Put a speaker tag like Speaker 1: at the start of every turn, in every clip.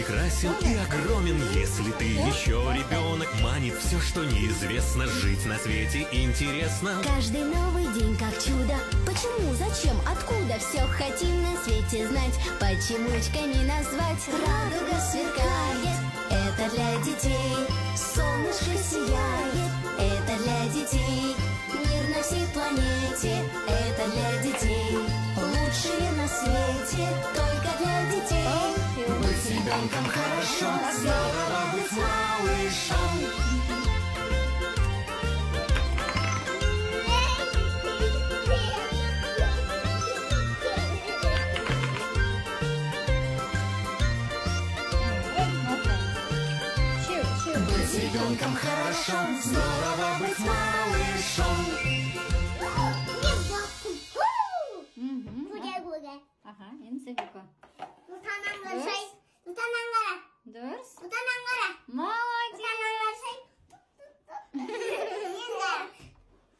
Speaker 1: прекрасен и огромен. Если ты еще ребенок, манит все, что неизвестно. Жить на свете интересно.
Speaker 2: Каждый новый день как чудо. Почему, зачем, откуда? Все хотим на свете знать. Почемучкой не назвать. Радуга сверкает, это для детей. Солнышко сияет, это для детей. Мир на всей планете, это для детей. Лучшие на свете, только для детей. Быть с ребенком хорошо, здорово быть малышом. Быть с ребенком хорошо, здорово быть малышом.
Speaker 3: Aha, endi Safiko. Durs. Молодец.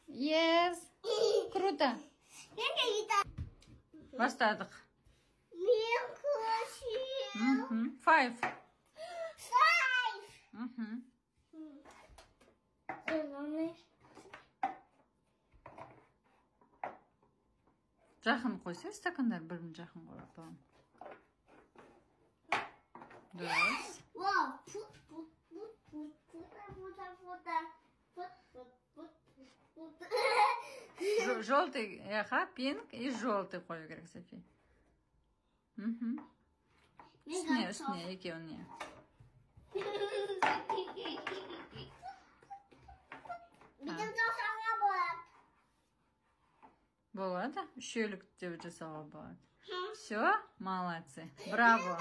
Speaker 3: Yes. Круто. Başladık. Five. Жақын қойса, стакандар бірін жақын қойып балам. Дұрыс. Желтый, пинк и желтый қою керек, Софи. Үстіне, екеуіне. Болады? Үшеулік деп жасауға болады. Все, молодцы. Браво.